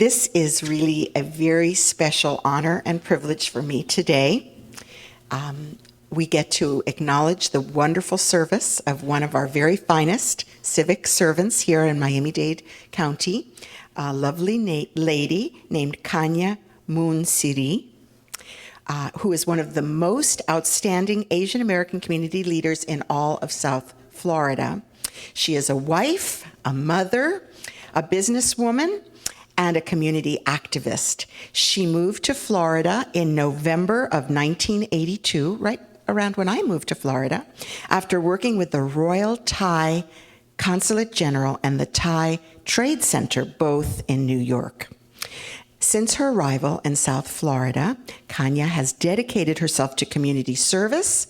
This is really a very special honor and privilege for me today. We get to acknowledge the wonderful service of one of our very finest civic servants here in Miami-Dade County, a lovely lady named Khanya Moolsiri, who is one of the most outstanding Asian American community leaders in all of South Florida. She is a wife, a mother, a businesswoman, and a community activist. She moved to Florida in November of 1982, right around when I moved to Florida, after working with the Royal Thai Consulate General and the Thai Trade Center, both in New York. Since her arrival in South Florida, Khanya has dedicated herself to community service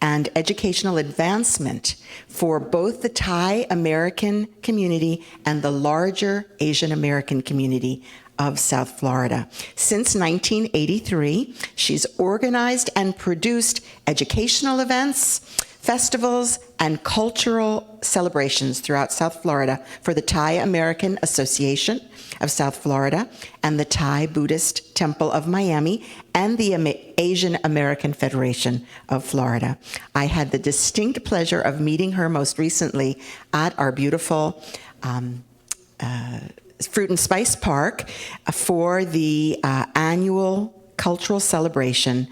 and educational advancement for both the Thai American community and the larger Asian American community of South Florida. Since 1983, she's organized and produced educational events, festivals, and cultural celebrations throughout South Florida for the Thai American Association of South Florida and the Thai Buddhist Temple of Miami and the Asian American Federation of Florida. I had the distinct pleasure of meeting her most recently at our beautiful Fruit and Spice Park for the annual cultural celebration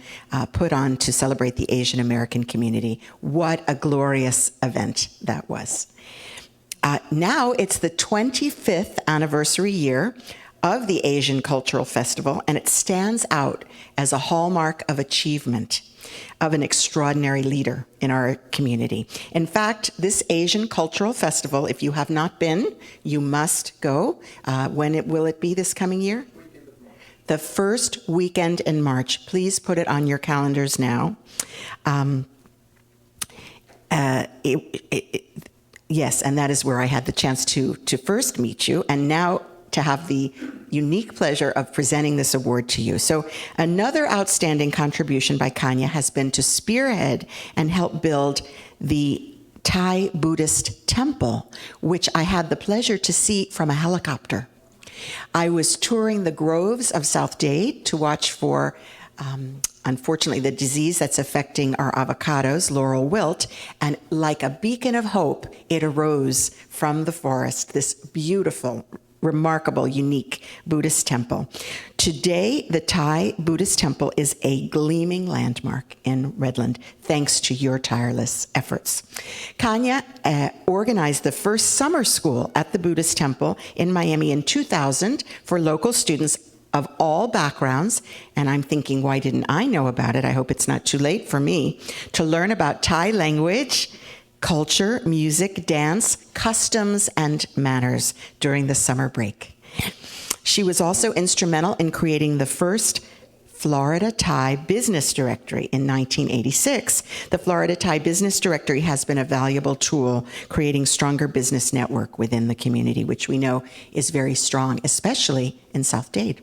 put on to celebrate the Asian American community. What a glorious event that was. Now it's the 25th anniversary year of the Asian Cultural Festival, and it stands out as a hallmark of achievement of an extraordinary leader in our community. In fact, this Asian Cultural Festival, if you have not been, you must go. Will it be this coming year? The first weekend in March. Please put it on your calendars now. Yes, and that is where I had the chance to first meet you, and now to have the unique pleasure of presenting this award to you. So another outstanding contribution by Khanya has been to spearhead and help build the Thai Buddhist temple, which I had the pleasure to see from a helicopter. I was touring the groves of South Dade to watch for unfortunately, the disease that's affecting our avocados, laurel wilt, and like a beacon of hope, it arose from the forest, this beautiful, remarkable, unique Buddhist temple. Today, the Thai Buddhist temple is a gleaming landmark in Redland, thanks to your tireless efforts. Khanya organized the first summer school at the Buddhist temple in Miami in 2000 for local students of all backgrounds, and I'm thinking, why didn't I know about it? I hope it's not too late for me to learn about Thai language, culture, music, dance, customs, and manners during the summer break. She was also instrumental in creating the first Florida Thai Business Directory in 1986. The Florida Thai Business Directory has been a valuable tool creating stronger business network within the community, which we know is very strong, especially in South Dade.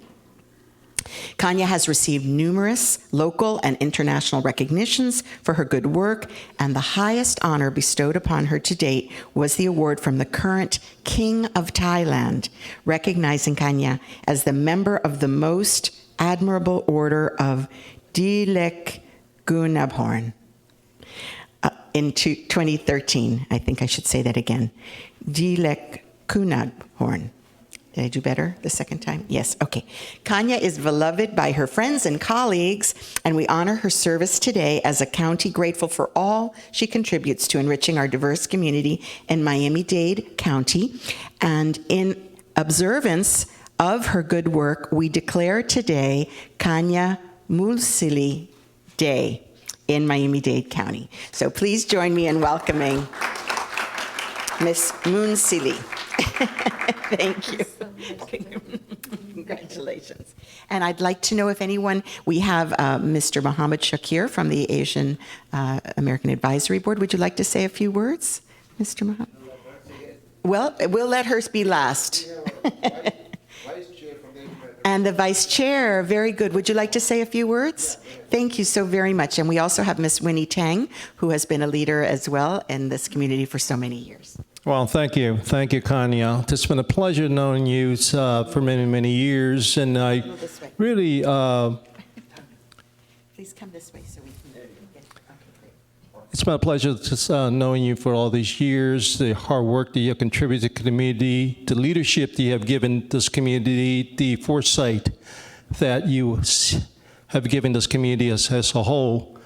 Khanya has received numerous local and international recognitions for her good work, and the highest honor bestowed upon her to date was the award from the current King of Thailand, recognizing Khanya as the member of the most admirable order of Dilek Gunabhorn in 2013. I think I should say that again. Dilek Gunabhorn. Did I do better the second time? Yes, okay. Khanya is beloved by her friends and colleagues, and we honor her service today as a county grateful for all she contributes to enriching our diverse community in Miami-Dade County. And in observance of her good work, we declare today Khanya Moolsiri Day in Miami-Dade County. So please join me in welcoming Miss Moolsiri. Thank you. Congratulations. And I'd like to know if anyone, we have Mr. Mohammed Shakir from the Asian American Advisory Board. Would you like to say a few words, Mr. Mohammed? Well, we'll let her be last. And the vice chair, very good. Would you like to say a few words? Thank you so very much. And we also have Miss Winnie Tang, who has been a leader as well in this community for so many years. Well, thank you. Thank you, Khanya. It's been a pleasure knowing you for many, many years. And I really, Please come this way so we can get, okay, great. it's been a pleasure knowing you for all these years, the hard work that you have contributed to the community, the leadership that you have given this community, the foresight that you have given this community as a whole.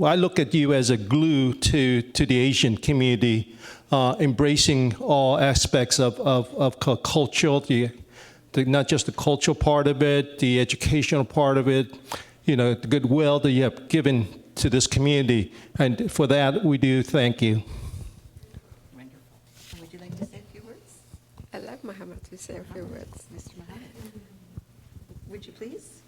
I look at you as a glue to the Asian community, embracing all aspects of culture, not just the cultural part of it, the educational part of it, the goodwill that you have given to this community. And for that, we do thank you. Wonderful. And would you like to say a few words? I'd like Muhammad to say a few words. Mr. Muhammad, would you please?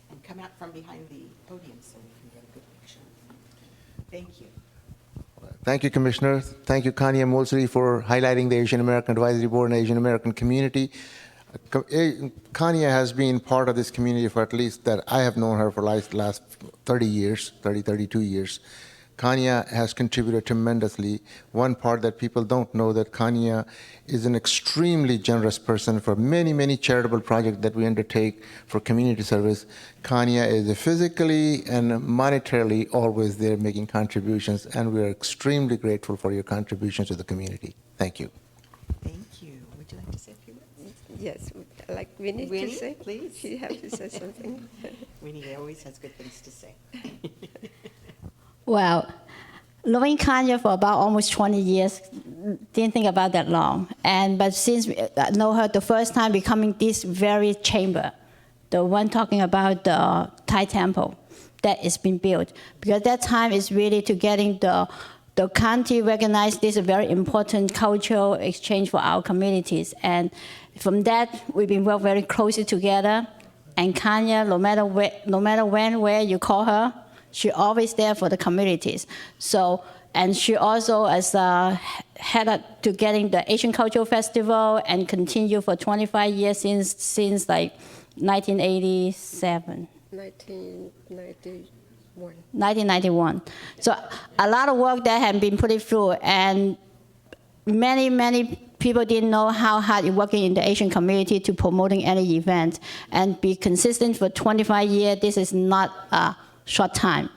And come out from behind the podium so we can get a good picture. Thank you. Thank you, Commissioner. Thank you, Khanya Moolsiri, for highlighting the Asian American Advisory Board and Asian American community. Khanya has been part of this community for at least that I have known her for last 32 years. Khanya has contributed tremendously. One part that people don't know that Khanya is an extremely generous person for many, many charitable projects that we undertake for community service. Khanya is physically and monetarily always there making contributions, and we are extremely grateful for your contributions to the community. Thank you. Thank you. Would you like to say a few words? Yes, like Winnie to Winnie, say. please. She has to say something. Winnie always has good things to say. Well, knowing Khanya for about almost 20 years, didn't think about that long. But since I know her the first time becoming this very chamber, the one talking about the Thai temple that is being built, because that time is really to getting the county recognize this is a very important cultural exchange for our communities. And from that, we've been working very closely together. And Khanya, no matter when, where you call her, she's always there for the communities. So, and she also as head to getting the Asian Cultural Festival and continue for 25 years since like 1987. 1991. So a lot of work that had been put through, and many people didn't know how hard you're working in the Asian community to promoting any event and be consistent for 25 years. This is not a short time.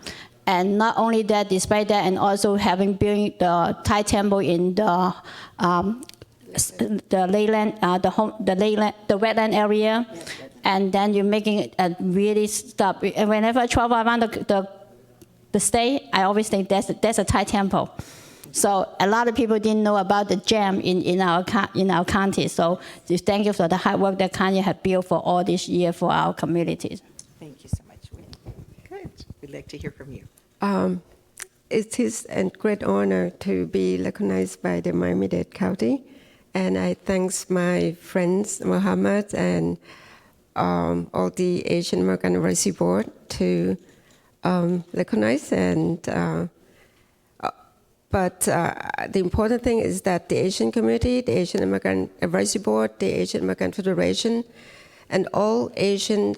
And not only that, despite that, and also having built the Thai temple in the wetland area, and then you're making it a really stop. And whenever I travel around the state, I always think there's a Thai temple. So a lot of people didn't know about the gem in our county. So just thank you for the hard work that Khanya had built for all this year for our communities. Thank you so much, Winnie. Good. We'd like to hear from you. It is a great honor to be recognized by the Miami-Dade County. And I thank my friends, Muhammad, and all the Asian American Advisory Board to recognize. But the important thing is that the Asian community, the Asian American Advisory Board, the Asian American Federation, and all Asian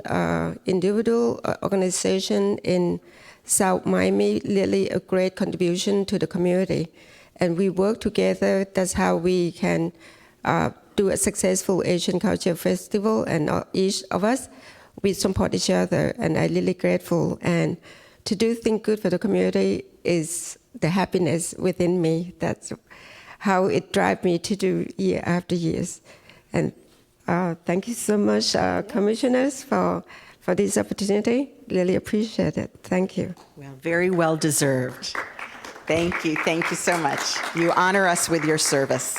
individual organization in South Miami really a great contribution to the community. And we work together. That's how we can do a successful Asian Culture Festival. And each of us, we support each other. And I'm really grateful. And to do things good for the community is the happiness within me. That's how it drives me to do year after years. And thank you so much, commissioners, for this opportunity. Really appreciate it. Thank you. Well, very well deserved. Thank you. Thank you so much. You honor us with your service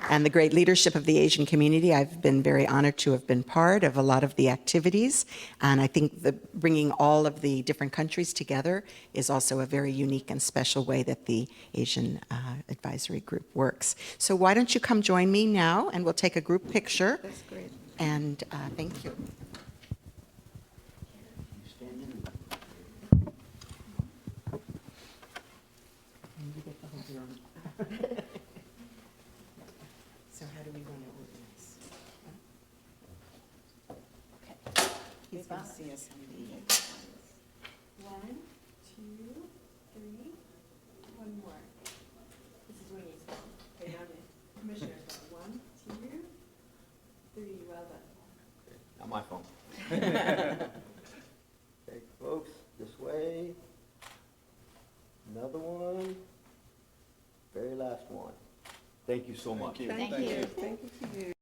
and the great leadership of the Asian community. I've been very honored to have been part of a lot of the activities. And I think bringing all of the different countries together is also a very unique and special way that the Asian Advisory Group works. So why don't you come join me now, and we'll take a group picture. That's great. And thank you. So how do we want to organize? Okay. He's going to see us on the... 1, 2, 3, one more. Not my phone. Okay, folks, this way. Another one. Very last one. Thank you so much. Thank you. Thank you to you.